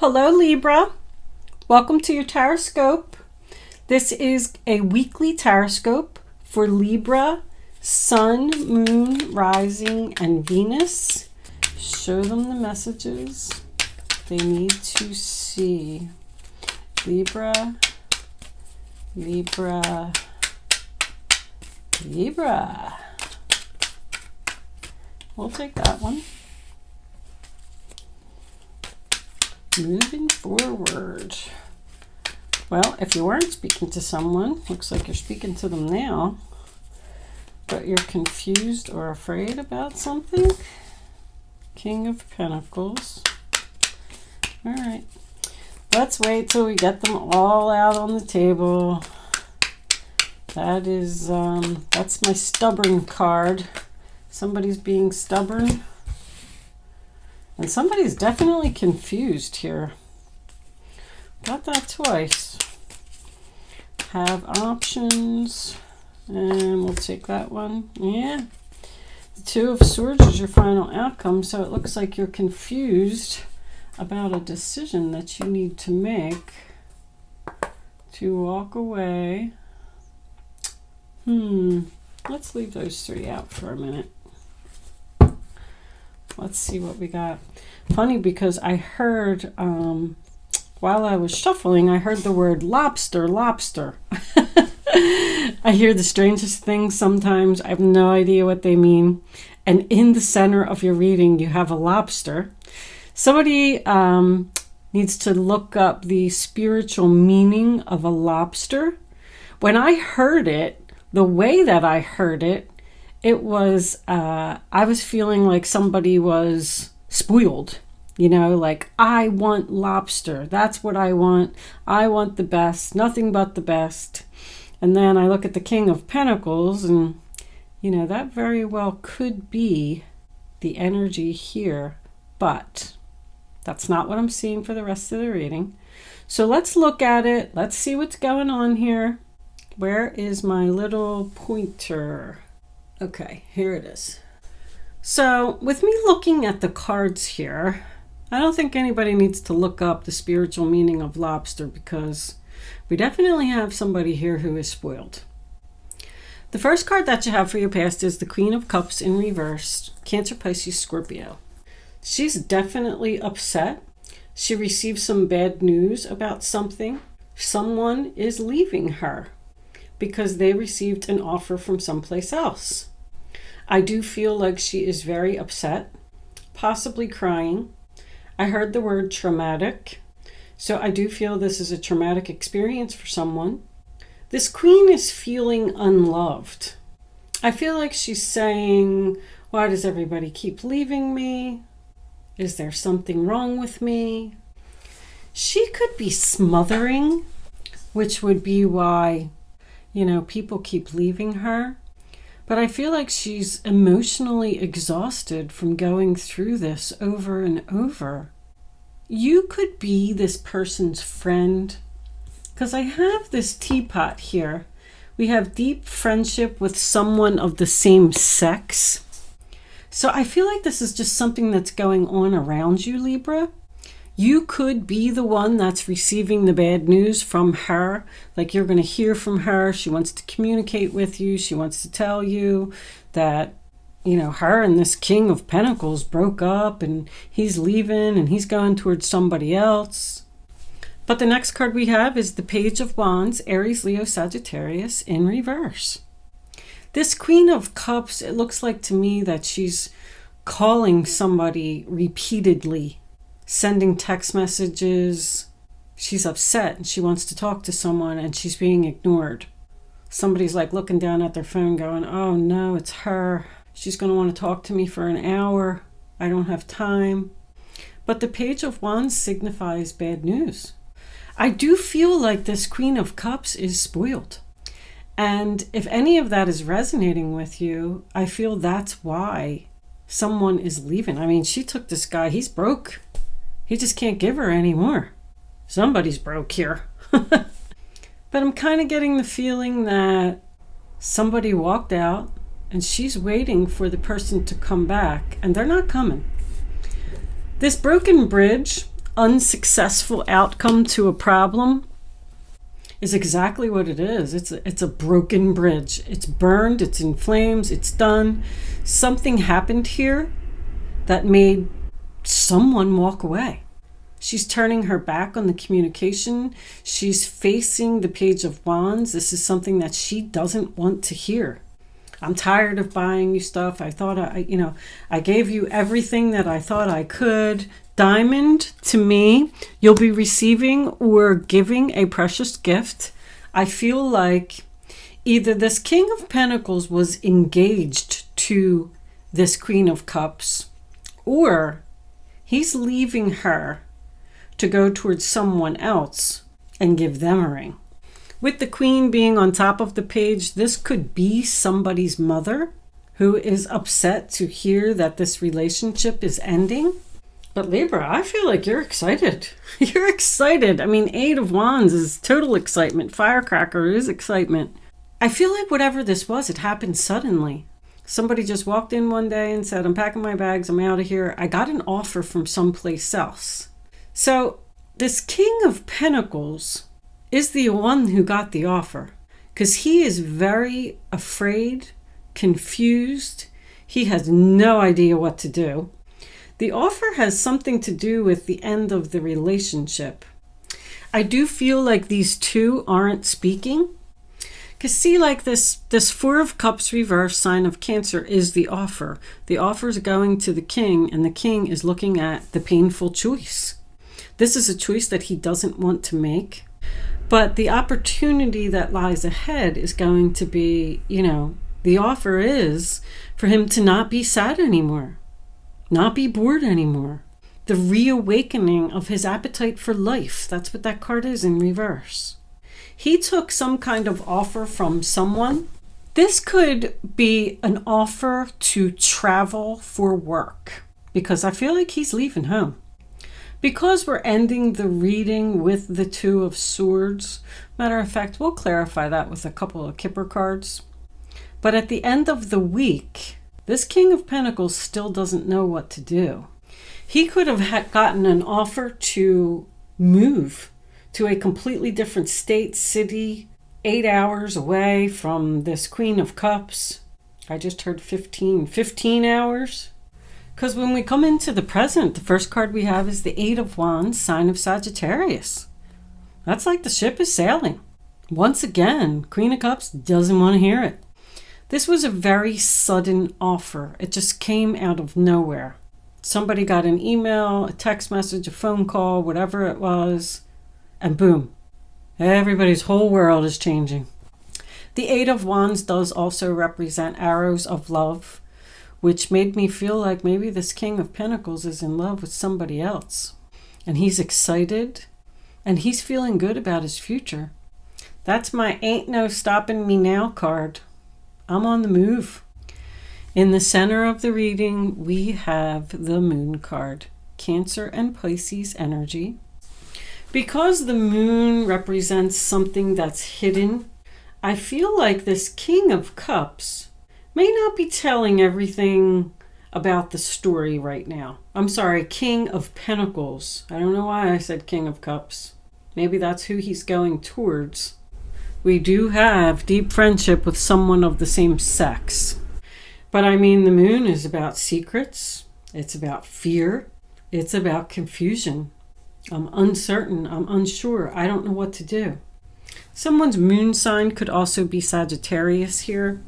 Hello Libra, welcome to your horoscope. This is a weekly horoscope for Libra, Sun, Moon, Rising, and Venus. Show them the messages they need to see. Libra, Libra, Libra. We'll take that one. Moving forward. Well, if you weren't speaking to someone, looks like you're speaking to them now, but you're confused or afraid about something. King of Pentacles. All right. Let's wait till we get them all out on the table. That is, that's my stubborn card. Somebody's being stubborn. And somebody's definitely confused here. Got that twice. Have options. And we'll take that one. Yeah. The Two of Swords is your final outcome. So it looks like you're confused about a decision that you need to make to walk away. Let's leave those three out for a minute. Let's see what we got. Funny because I heard, while I was shuffling, I heard the word lobster, lobster. I hear the strangest things sometimes. I have no idea what they mean. And in the center of your reading, you have a lobster. Somebody needs to look up the spiritual meaning of a lobster. When I heard it, the way that I heard it, it was, I was feeling like somebody was spoiled, you know, like I want lobster. That's what I want. I want the best, nothing but the best. And then I look at the King of Pentacles and, you know, that very well could be the energy here, but that's not what I'm seeing for the rest of the reading. So let's look at it. Let's see what's going on here. Where is my little pointer? Okay, here it is. So with me looking at the cards here, I don't think anybody needs to look up the spiritual meaning of lobster because we definitely have somebody here who is spoiled. The first card that you have for your past is the Queen of Cups in reverse, Cancer, Pisces, Scorpio. She's definitely upset. She received some bad news about something. Someone is leaving her because they received an offer from someplace else. I do feel like she is very upset, possibly crying. I heard the word traumatic, so I do feel this is a traumatic experience for someone. This queen is feeling unloved. I feel like she's saying, why does everybody keep leaving me? Is there something wrong with me? She could be smothering, which would be why, you know, people keep leaving her. But I feel like she's emotionally exhausted from going through this over and over. You could be this person's friend. Because I have this teapot here. We have deep friendship with someone of the same sex. So I feel like this is just something that's going on around you, Libra. You could be the one that's receiving the bad news from her. Like you're going to hear from her. She wants to communicate with you. She wants to tell you that, you know, her and this King of Pentacles broke up and he's leaving and he's going towards somebody else. But the next card we have is the Page of Wands, Aries, Leo, Sagittarius in reverse. This Queen of Cups, it looks like to me that she's calling somebody repeatedly, sending text messages. She's upset and she wants to talk to someone and she's being ignored. Somebody's like looking down at their phone going, oh no, it's her. She's going to want to talk to me for an hour. I don't have time. But the Page of Wands signifies bad news. I do feel like this Queen of Cups is spoiled. And if any of that is resonating with you, I feel that's why someone is leaving. I mean, she took this guy, he's broke. He just can't give her anymore. Somebody's broke here. But I'm kind of getting the feeling that somebody walked out and she's waiting for the person to come back and they're not coming. This broken bridge, unsuccessful outcome to a problem is exactly what it is. It's a broken bridge. It's burned, it's in flames, it's done. Something happened here that made someone walk away. She's turning her back on the communication. She's facing the Page of Wands. This is something that she doesn't want to hear. I'm tired of buying you stuff. I thought I gave you everything that I thought I could. Diamond, to me, you'll be receiving or giving a precious gift. I feel like either this King of Pentacles was engaged to this Queen of Cups, or he's leaving her to go towards someone else and give them a ring. With the Queen being on top of the page, this could be somebody's mother who is upset to hear that this relationship is ending. But Libra, I feel like you're excited. You're excited. I mean, 8 of Wands is total excitement. Firecracker is excitement. I feel like whatever this was, it happened suddenly. Somebody just walked in one day and said, I'm packing my bags, I'm out of here. I got an offer from someplace else. So this King of Pentacles is the one who got the offer, because he is very afraid, confused. He has no idea what to do. The offer has something to do with the end of the relationship. I do feel like these two aren't speaking. Because see, like this 4 of Cups reverse, sign of Cancer, is the offer. The offer is going to the king, and the king is looking at the painful choice. This is a choice that he doesn't want to make. But the opportunity that lies ahead is going to be, the offer is for him to not be sad anymore, not be bored anymore. The reawakening of his appetite for life. That's what that card is in reverse. He took some kind of offer from someone. This could be an offer to travel for work, because I feel like he's leaving home. Because we're ending the reading with the 2 of Swords, matter of fact, we'll clarify that with a couple of Kipper cards. But at the end of the week, this King of Pentacles still doesn't know what to do. He could have gotten an offer to move to a completely different state, city, 8 hours away from this Queen of Cups. I just heard 15 hours. Because when we come into the present, the first card we have is the 8 of Wands, sign of Sagittarius. That's like the ship is sailing. Once again, Queen of Cups doesn't want to hear it. This was a very sudden offer. It just came out of nowhere. Somebody got an email, a text message, a phone call, whatever it was, and boom, everybody's whole world is changing. The 8 of Wands does also represent arrows of love, which made me feel like maybe this King of Pentacles is in love with somebody else. And he's excited, and he's feeling good about his future. That's my ain't no stopping me now card. I'm on the move. In the center of the reading, we have the Moon card, Cancer and Pisces energy. Because the moon represents something that's hidden, I feel like this King of Cups may not be telling everything about the story right now. I'm sorry, King of Pentacles. I don't know why I said King of Cups. Maybe that's who he's going towards. We do have deep friendship with someone of the same sex. But I mean, the moon is about secrets. It's about fear. It's about confusion. I'm uncertain. I'm unsure. I don't know what to do. Someone's moon sign could also be Sagittarius here.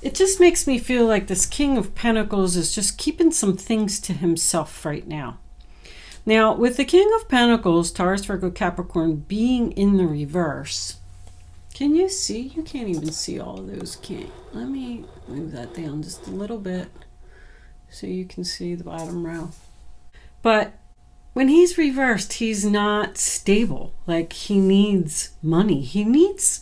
It just makes me feel like this King of Pentacles is just keeping some things to himself right now. Now, with the King of Pentacles, Taurus, Virgo, Capricorn being in the reverse, can you see? You can't even see all of those. Let me move that down just a little bit so you can see the bottom row. But when he's reversed, he's not stable. Like, he needs money. He needs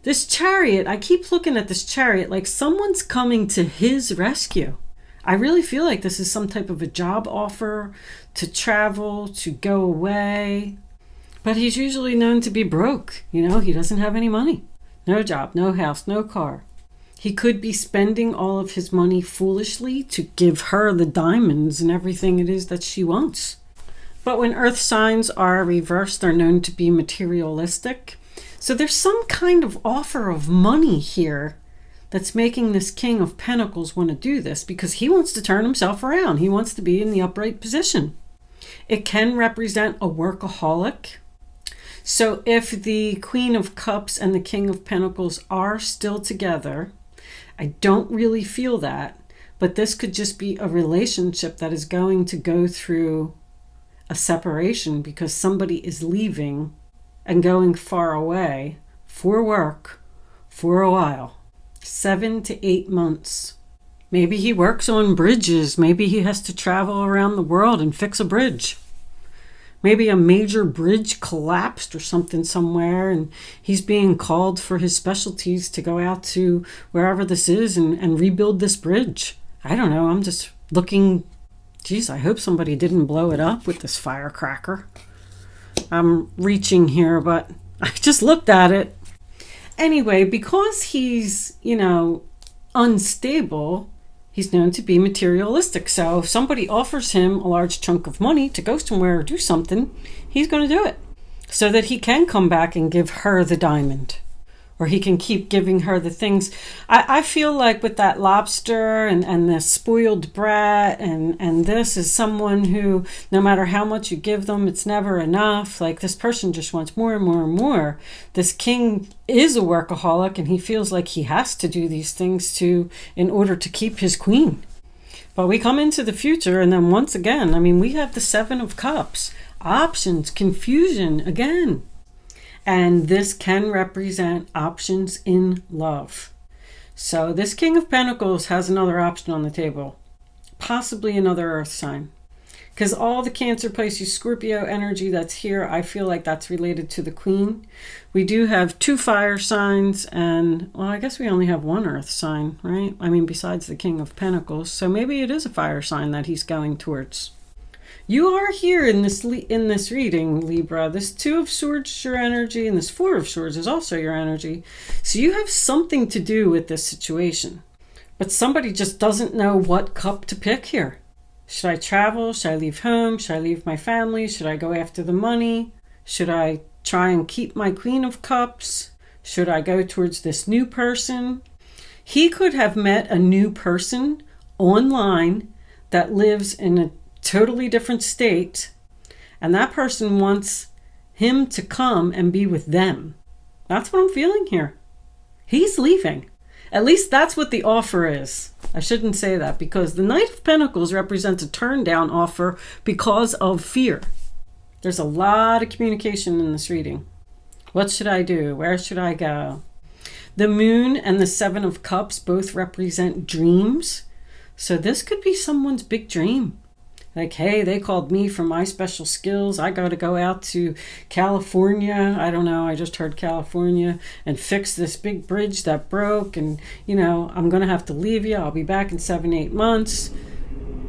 this Chariot. I keep looking at this Chariot like someone's coming to his rescue. I really feel like this is some type of a job offer to travel, to go away. But he's usually known to be broke. He doesn't have any money. No job, no house, no car. He could be spending all of his money foolishly to give her the diamonds and everything it is that she wants. But when earth signs are reversed, they're known to be materialistic. So there's some kind of offer of money here that's making this King of Pentacles want to do this, because he wants to turn himself around. He wants to be in the upright position. It can represent a workaholic. So if the Queen of Cups and the King of Pentacles are still together, I don't really feel that, but this could just be a relationship that is going to go through a separation because somebody is leaving and going far away for work for a while. 7 to 8 months. Maybe he works on bridges. Maybe he has to travel around the world and fix a bridge. Maybe a major bridge collapsed or something somewhere, and he's being called for his specialties to go out to wherever this is and rebuild this bridge. I don't know. I'm just looking. Geez, I hope somebody didn't blow it up with this firecracker. I'm reaching here, but I just looked at it. Anyway, because he's, unstable, he's known to be materialistic. So if somebody offers him a large chunk of money to go somewhere or do something, he's going to do it so that he can come back and give her the diamond, or he can keep giving her the things. I feel like with that lobster and the spoiled brat and this is someone who, no matter how much you give them, it's never enough. Like, this person just wants more and more and more. This king is a workaholic, and he feels like he has to do these things in order to keep his queen. But we come into the future, and then once again, we have the 7 of Cups. Options, confusion again. And this can represent options in love. So this King of Pentacles has another option on the table. Possibly another earth sign. Because all the Cancer, Pisces, Scorpio energy that's here, I feel like that's related to the Queen. We do have 2 fire signs, and, well, I guess we only have 1 earth sign, right? Besides the King of Pentacles. So maybe it is a fire sign that he's going towards. You are here in this reading, Libra. This 2 of Swords is your energy, and this 4 of Swords is also your energy. So you have something to do with this situation. But somebody just doesn't know what cup to pick here. Should I travel? Should I leave home? Should I leave my family? Should I go after the money? Should I try and keep my Queen of Cups? Should I go towards this new person? He could have met a new person online that lives in a totally different state, and that person wants him to come and be with them. That's what I'm feeling here. He's leaving. At least that's what the offer is. I shouldn't say that, because the Knight of Pentacles represents a turn down offer because of fear. There's a lot of communication in this reading. What should I do? Where should I go? The Moon and the 7 of Cups both represent dreams. So this could be someone's big dream. Like, hey, they called me for my special skills. I got to go out to California. I don't know. I just heard California, and fix this big bridge that broke. And, I'm going to have to leave you. I'll be back in 7, 8 months.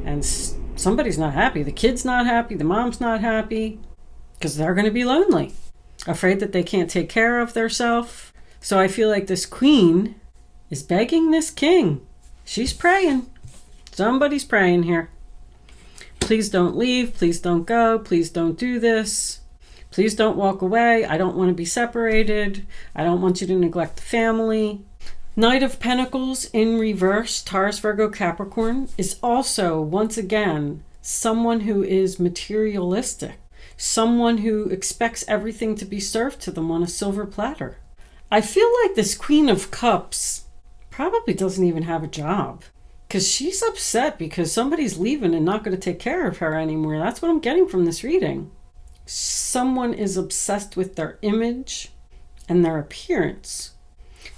And somebody's not happy. The kid's not happy. The mom's not happy, because they're going to be lonely, afraid that they can't take care of themselves. So I feel like this Queen is begging this King. She's praying. Somebody's praying here. Please don't leave. Please don't go. Please don't do this. Please don't walk away. I don't want to be separated. I don't want you to neglect the family. Knight of Pentacles in reverse, Taurus, Virgo, Capricorn, is also, once again, someone who is materialistic. Someone who expects everything to be served to them on a silver platter. I feel like this Queen of Cups probably doesn't even have a job. Because she's upset because somebody's leaving and not going to take care of her anymore. That's what I'm getting from this reading. Someone is obsessed with their image and their appearance.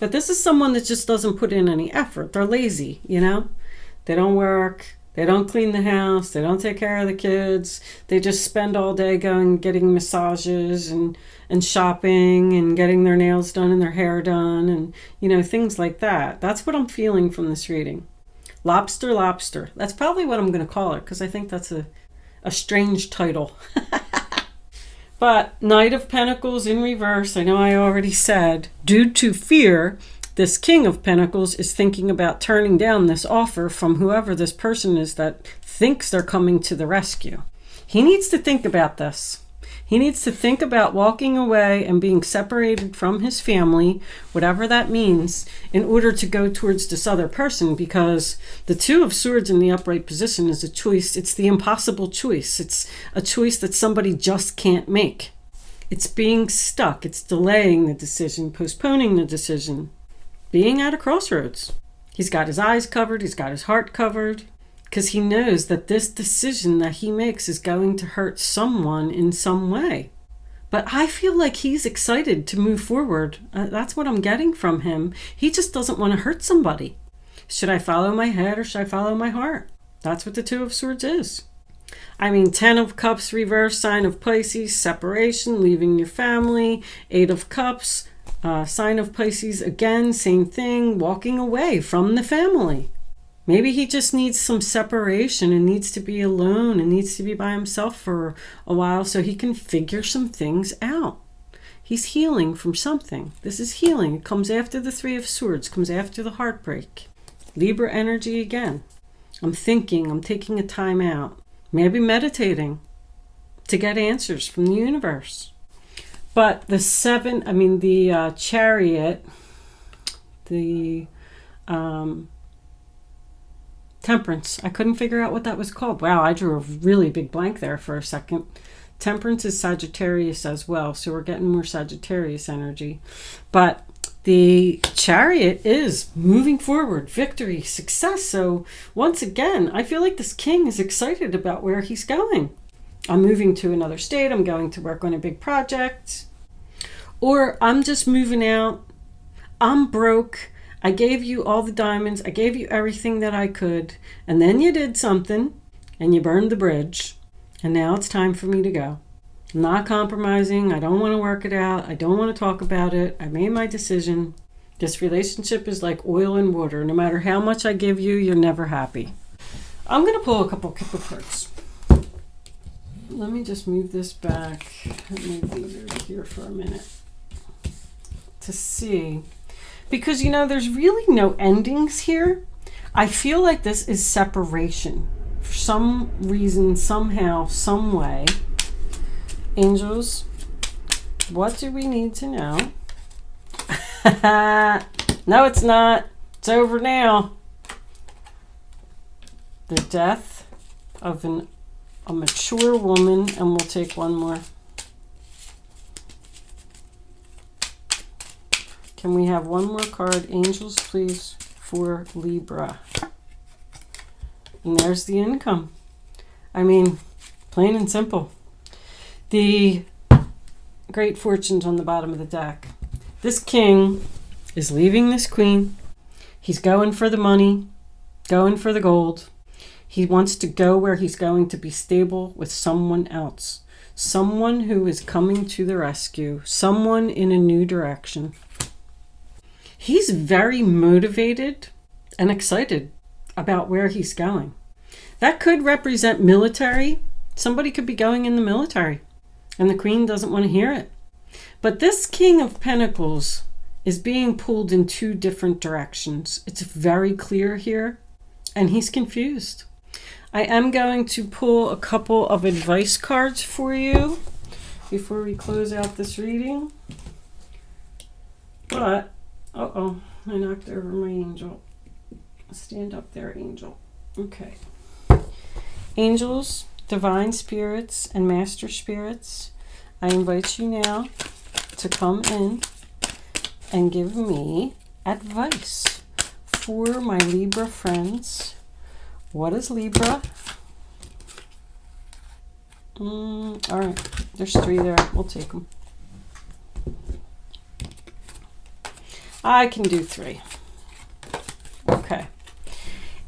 But this is someone that just doesn't put in any effort. They're lazy, They don't work. They don't clean the house. They don't take care of the kids. They just spend all day getting massages and shopping and getting their nails done and their hair done and, things like that. That's what I'm feeling from this reading. Lobster. That's probably what I'm going to call it, because I think that's a strange title. But Knight of Pentacles in reverse, I know I already said, due to fear, this King of Pentacles is thinking about turning down this offer from whoever this person is that thinks they're coming to the rescue. He needs to think about this. He needs to think about walking away and being separated from his family, whatever that means, in order to go towards this other person, because the Two of Swords in the upright position is a choice. It's the impossible choice. It's a choice that somebody just can't make. It's being stuck. It's delaying the decision, postponing the decision, being at a crossroads. He's got his eyes covered. He's got his heart covered, because he knows that this decision that he makes is going to hurt someone in some way. But I feel like he's excited to move forward. That's what I'm getting from him. He just doesn't want to hurt somebody. Should I follow my head or should I follow my heart? That's what the Two of Swords is. I mean, 10 of Cups reverse, sign of Pisces, separation, leaving your family. 8 of Cups, sign of Pisces, again, same thing, walking away from the family. Maybe he just needs some separation and needs to be alone and needs to be by himself for a while so he can figure some things out. He's healing from something. This is healing. It comes after the Three of Swords, comes after the heartbreak. Libra energy again. I'm thinking, I'm taking a time out. Maybe meditating to get answers from the universe. But the Chariot, the Temperance. I couldn't figure out what that was called. Wow, I drew a really big blank there for a second. Temperance is Sagittarius as well, so we're getting more Sagittarius energy. But the Chariot is moving forward, victory, success. So once again, I feel like this king is excited about where he's going. I'm moving to another state. I'm going to work on a big project. Or I'm just moving out. I'm broke. I gave you all the diamonds. I gave you everything that I could. And then you did something and you burned the bridge. And now it's time for me to go. I'm not compromising. I don't want to work it out. I don't want to talk about it. I made my decision. This relationship is like oil and water. No matter how much I give you, you're never happy. I'm going to pull a couple cards. Let me just move this back. Let me leave it here for a minute to see. Because, you know, there's really no endings here. I feel like this is separation. For some reason, somehow, some way. Angels, what do we need to know? No, it's not. It's over now. The death of a mature woman, and we'll take one more. Can we have one more card? Angels, please, for Libra. And there's the income. I mean, plain and simple. The Great Fortunes on the bottom of the deck. This king is leaving this queen. He's going for the money, going for the gold. He wants to go where he's going to be stable with someone else. Someone who is coming to the rescue. Someone in a new direction. He's very motivated and excited about where he's going. That could represent military. Somebody could be going in the military, and the queen doesn't want to hear it. But this King of Pentacles is being pulled in two different directions. It's very clear here, and he's confused. I am going to pull a couple of advice cards for you before we close out this reading. But I knocked over my angel. Stand up there, angel. Okay. Angels, divine spirits, and master spirits, I invite you now to come in and give me advice for my Libra friends. What is Libra? All right. There's 3 there. We'll take them. I can do 3. Okay.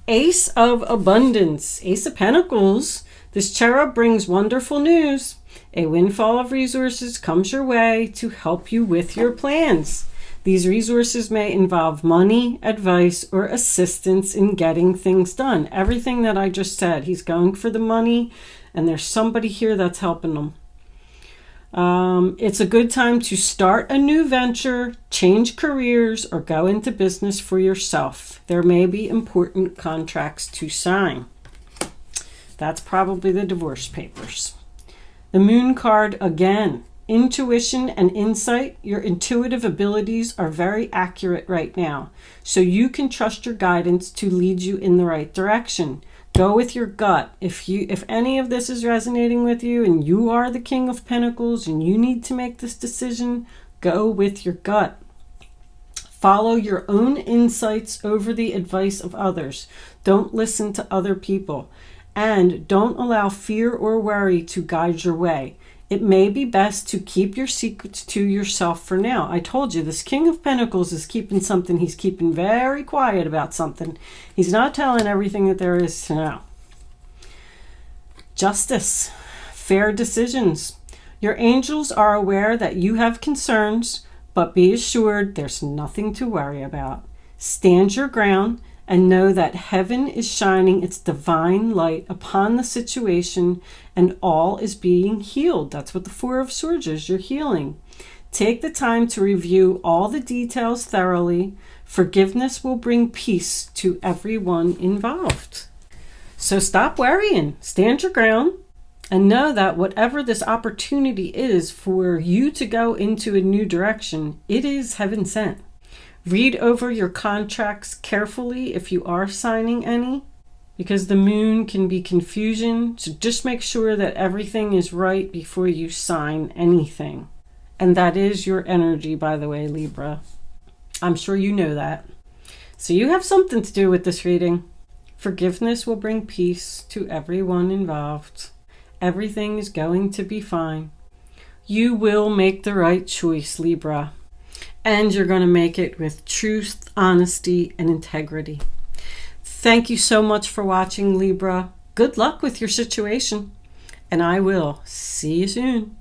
Ace of Abundance. Ace of Pentacles. This cherub brings wonderful news. A windfall of resources comes your way to help you with your plans. These resources may involve money, advice, or assistance in getting things done. Everything that I just said. He's going for the money, and there's somebody here that's helping him. It's a good time to start a new venture, change careers, or go into business for yourself. There may be important contracts to sign. That's probably the divorce papers. The Moon card again. Intuition and insight. Your intuitive abilities are very accurate right now. So you can trust your guidance to lead you in the right direction. Go with your gut. If any of this is resonating with you and you are the King of Pentacles and you need to make this decision, go with your gut. Follow your own insights over the advice of others. Don't listen to other people. And don't allow fear or worry to guide your way. It may be best to keep your secrets to yourself for now. I told you, this King of Pentacles is keeping something. He's keeping very quiet about something. He's not telling everything that there is to know. Justice. Fair decisions. Your angels are aware that you have concerns, but be assured there's nothing to worry about. Stand your ground and know that heaven is shining its divine light upon the situation and all is being healed. That's what the Four of Swords is. You're healing. Take the time to review all the details thoroughly. Forgiveness will bring peace to everyone involved. So stop worrying. Stand your ground and know that whatever this opportunity is for you to go into a new direction, it is heaven sent. Read over your contracts carefully if you are signing any, because the moon can be confusion. So just make sure that everything is right before you sign anything. And that is your energy, by the way, Libra. I'm sure you know that. So you have something to do with this reading. Forgiveness will bring peace to everyone involved. Everything is going to be fine. You will make the right choice, Libra. And you're going to make it with truth, honesty, and integrity. Thank you so much for watching, Libra. Good luck with your situation. And I will see you soon.